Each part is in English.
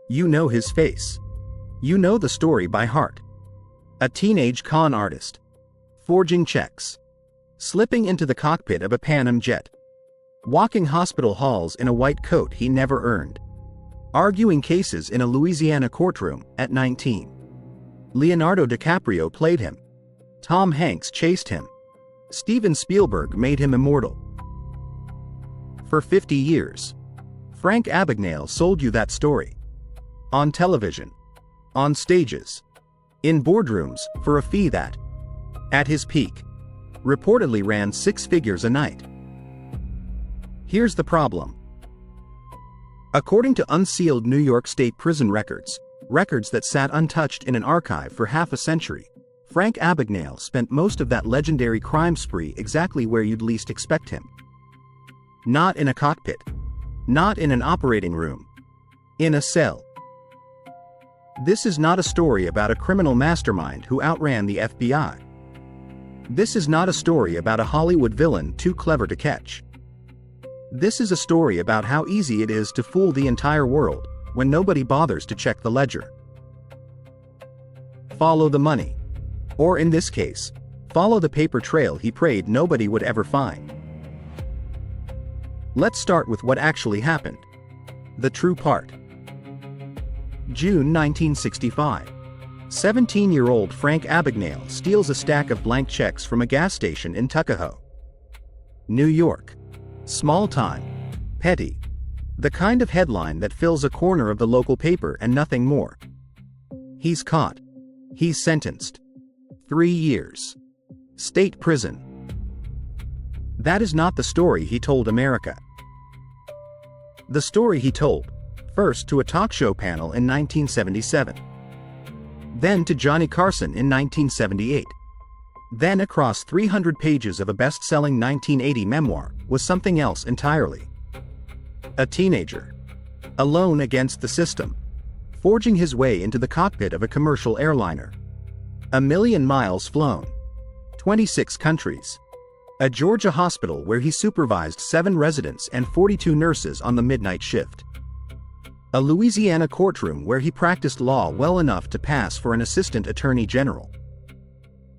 You know his face. You know the story by heart. A teenage con artist. Forging checks. Slipping into the cockpit of a Pan Am jet. Walking hospital halls in a white coat he never earned. Arguing cases in a Louisiana courtroom at 19. Leonardo DiCaprio played him. Tom Hanks chased him. Steven Spielberg made him immortal. For 50 years, Frank Abagnale sold you that story. On television. On stages. In boardrooms, for a fee that, at his peak, reportedly ran 6 figures a night. Here's the problem. According to unsealed New York State prison records that sat untouched in an archive for half a century, Frank Abagnale spent most of that legendary crime spree exactly where you'd least expect him. Not in a cockpit. Not in an operating room. In a cell. This is not a story about a criminal mastermind who outran the FBI. This is not a story about a Hollywood villain too clever to catch. This is a story about how easy it is to fool the entire world when nobody bothers to check the ledger. Follow the money. Or in this case, follow the paper trail he prayed nobody would ever find. Let's start with what actually happened. The true part. June 1965. 17-year-old Frank Abagnale steals a stack of blank checks from a gas station in Tuckahoe, New York. Small time. Petty. The kind of headline that fills a corner of the local paper and nothing more. He's caught. He's sentenced. 3 years. State prison. That is not the story he told America. The story he told, first to a talk show panel in 1977. Then to Johnny Carson in 1978. Then across 300 pages of a best-selling 1980 memoir, was something else entirely. A teenager. Alone against the system. Forging his way into the cockpit of a commercial airliner. 1,000,000 miles flown. 26 countries. A Georgia hospital where he supervised 7 residents and 42 nurses on the midnight shift. A Louisiana courtroom where he practiced law well enough to pass for an assistant attorney general.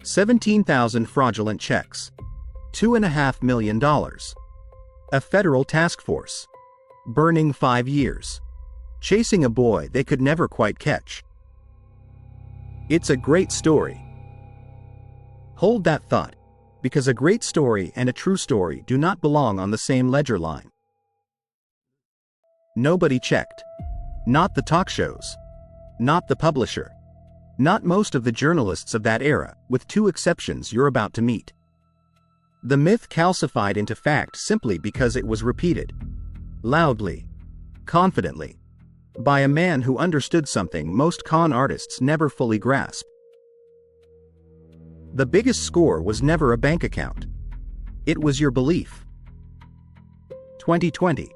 17,000 fraudulent checks. $2.5 million. A federal task force. Burning 5 years. Chasing a boy they could never quite catch. It's a great story. Hold that thought, because a great story and a true story do not belong on the same ledger line. Nobody checked. Not the talk shows. Not the publisher. Not most of the journalists of that era, with 2 exceptions you're about to meet. The myth calcified into fact simply because it was repeated. Loudly. Confidently. By a man who understood something most con artists never fully grasp. The biggest score was never a bank account. It was your belief. 2020.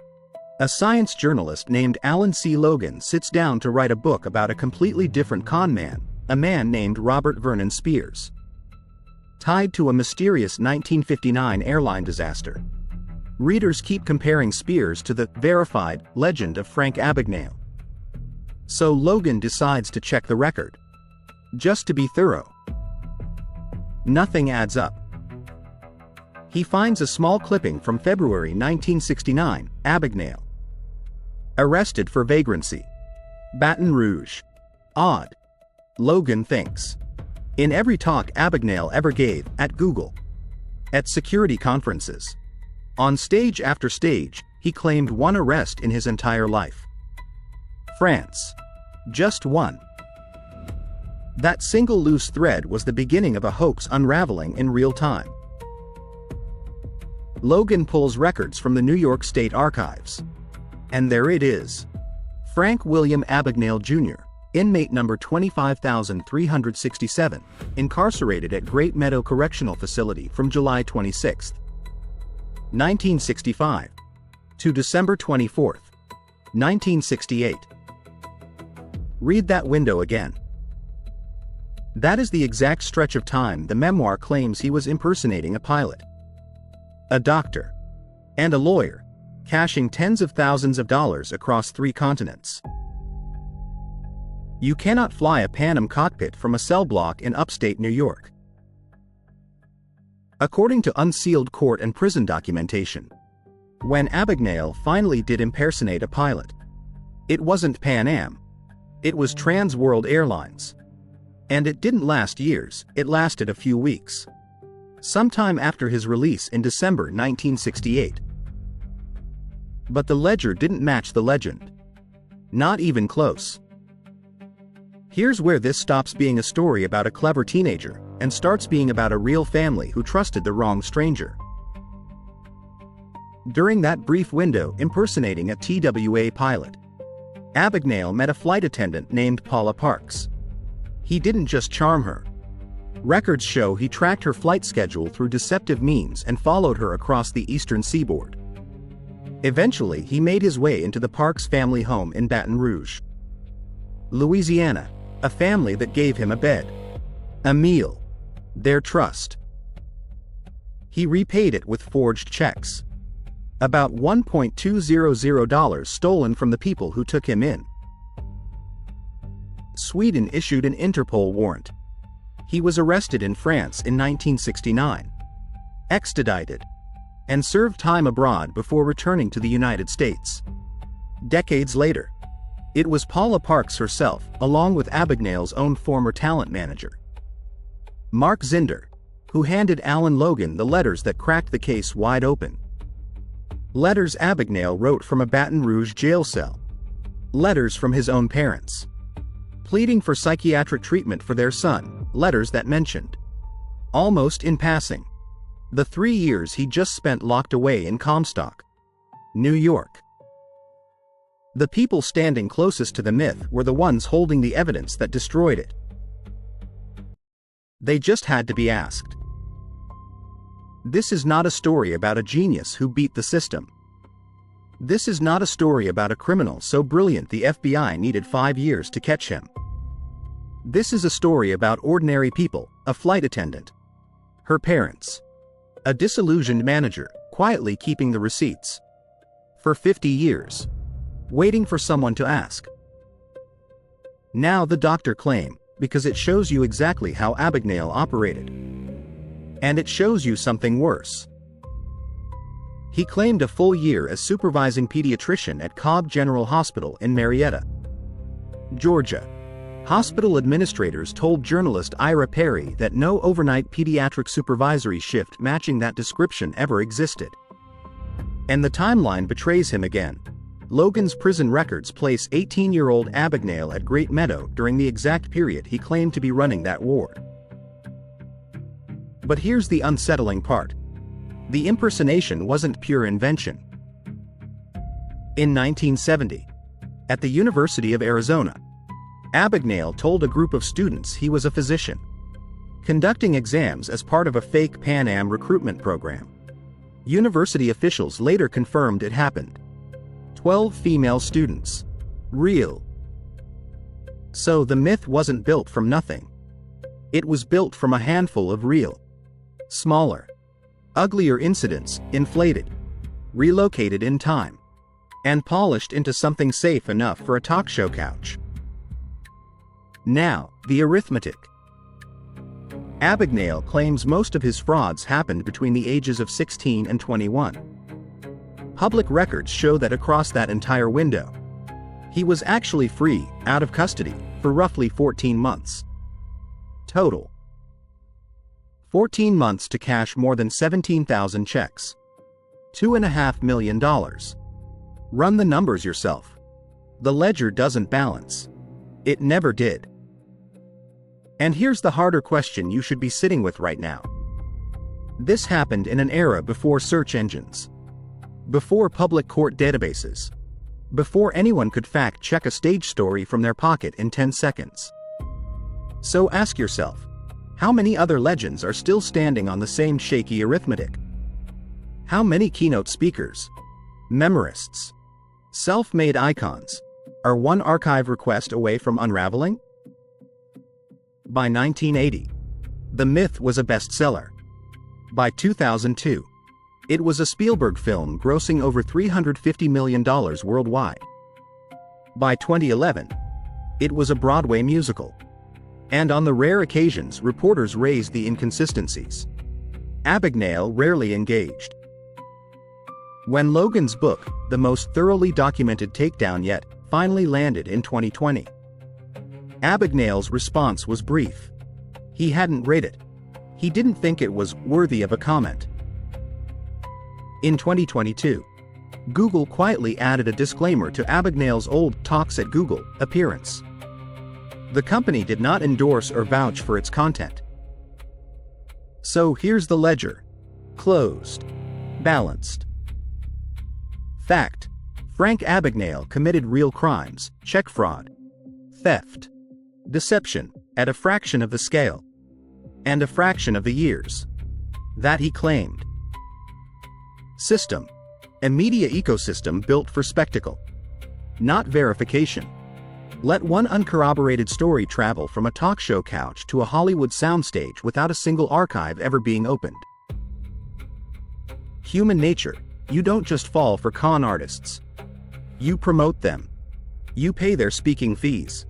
A science journalist named Alan C. Logan sits down to write a book about a completely different con man, a man named Robert Vernon Spears. Tied to a mysterious 1959 airline disaster. Readers keep comparing Spears to the verified legend of Frank Abagnale. So Logan decides to check the record. Just to be thorough. Nothing adds up. He finds a small clipping from February 1969, Abagnale. Arrested for vagrancy. Baton Rouge. Odd. Logan thinks. In every talk Abagnale ever gave, at Google. At security conferences. On stage after stage, he claimed 1 arrest in his entire life. France. Just 1. That single loose thread was the beginning of a hoax unraveling in real time. Logan pulls records from the New York State Archives. And there it is. Frank William Abagnale Jr., inmate number 25,367, incarcerated at Great Meadow Correctional Facility from July 26, 1965, to December 24, 1968. Read that window again. That is the exact stretch of time the memoir claims he was impersonating a pilot, a doctor, and a lawyer, cashing tens of thousands of dollars across 3 continents. You cannot fly a Pan Am cockpit from a cell block in upstate New York. According to unsealed court and prison documentation, when Abagnale finally did impersonate a pilot, it wasn't Pan Am, it was Trans World Airlines. And it didn't last years, it lasted a few weeks. Sometime after his release in December 1968. But the ledger didn't match the legend. Not even close. Here's where this stops being a story about a clever teenager and starts being about a real family who trusted the wrong stranger. During that brief window impersonating a TWA pilot, Abagnale met a flight attendant named Paula Parks. He didn't just charm her. Records show he tracked her flight schedule through deceptive means and followed her across the eastern seaboard. Eventually, he made his way into the Parks family home in Baton Rouge, Louisiana, a family that gave him a bed, a meal, their trust. He repaid it with forged checks. About $1.200 stolen from the people who took him in. Sweden issued an Interpol warrant. He was arrested in France in 1969, extradited, and served time abroad before returning to the United States. Decades later, it was Paula Parks herself, along with Abagnale's own former talent manager, Mark Zinder, who handed Alan Logan the letters that cracked the case wide open. Letters Abagnale wrote from a Baton Rouge jail cell. Letters from his own parents, pleading for psychiatric treatment for their son, letters that mentioned, almost in passing, the 3 years he just spent locked away in Comstock, New York. The people standing closest to the myth were the ones holding the evidence that destroyed it. They just had to be asked. This is not a story about a genius who beat the system. This is not a story about a criminal so brilliant the FBI needed 5 years to catch him. This is a story about ordinary people, a flight attendant, her parents, a disillusioned manager, quietly keeping the receipts, for 50 years, waiting for someone to ask. Now the doctor claim, because it shows you exactly how Abagnale operated. And it shows you something worse. He claimed a full year as supervising pediatrician at Cobb General Hospital in Marietta, Georgia. Hospital administrators told journalist Ira Perry that no overnight pediatric supervisory shift matching that description ever existed. And the timeline betrays him again. Logan's prison records place 18-year-old Abagnale at Great Meadow during the exact period he claimed to be running that ward. But here's the unsettling part. The impersonation wasn't pure invention. In 1970, at the University of Arizona, Abagnale told a group of students he was a physician, conducting exams as part of a fake Pan Am recruitment program. University officials later confirmed it happened. 12 female students. Real. So the myth wasn't built from nothing. It was built from a handful of real, smaller, uglier incidents, inflated, relocated in time, and polished into something safe enough for a talk show couch. Now, the arithmetic. Abagnale claims most of his frauds happened between the ages of 16 and 21. Public records show that across that entire window, he was actually free, out of custody, for roughly 14 months. Total. 14 months to cash more than 17,000 checks. $2.5 million. Run the numbers yourself. The ledger doesn't balance. It never did. And here's the harder question you should be sitting with right now. This happened in an era before search engines, before public court databases, before anyone could fact-check a stage story from their pocket in 10 seconds. So ask yourself, how many other legends are still standing on the same shaky arithmetic? How many keynote speakers, memorists, self-made icons are one archive request away from unraveling? By 1980, the myth was a bestseller. By 2002, it was a Spielberg film grossing over $350 million worldwide. By 2011, It was a Broadway musical. And on the rare occasions reporters raised the inconsistencies, Abagnale rarely engaged. When Logan's book, the most thoroughly documented takedown yet, finally landed in 2020, Abagnale's response was brief. He hadn't read it. He didn't think it was worthy of a comment. In 2022, Google quietly added a disclaimer to Abagnale's old Talks at Google appearance. The company did not endorse or vouch for its content. So here's the ledger. Closed. Balanced. Fact: Frank Abagnale committed real crimes, check fraud, theft, deception, at a fraction of the scale, and a fraction of the years that he claimed. System: a media ecosystem built for spectacle, not verification. Let one uncorroborated story travel from a talk show couch to a Hollywood soundstage without a single archive ever being opened. Human nature: you don't just fall for con artists. You promote them. You pay their speaking fees.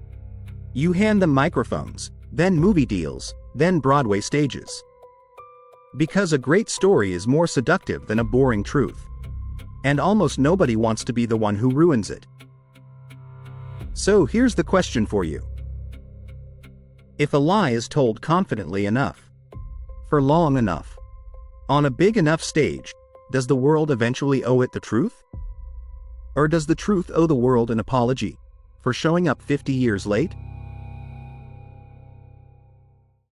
You hand them microphones, then movie deals, then Broadway stages. Because a great story is more seductive than a boring truth. And almost nobody wants to be the one who ruins it. So here's the question for you. If a lie is told confidently enough, for long enough, on a big enough stage, does the world eventually owe it the truth? Or does the truth owe the world an apology for showing up 50 years late?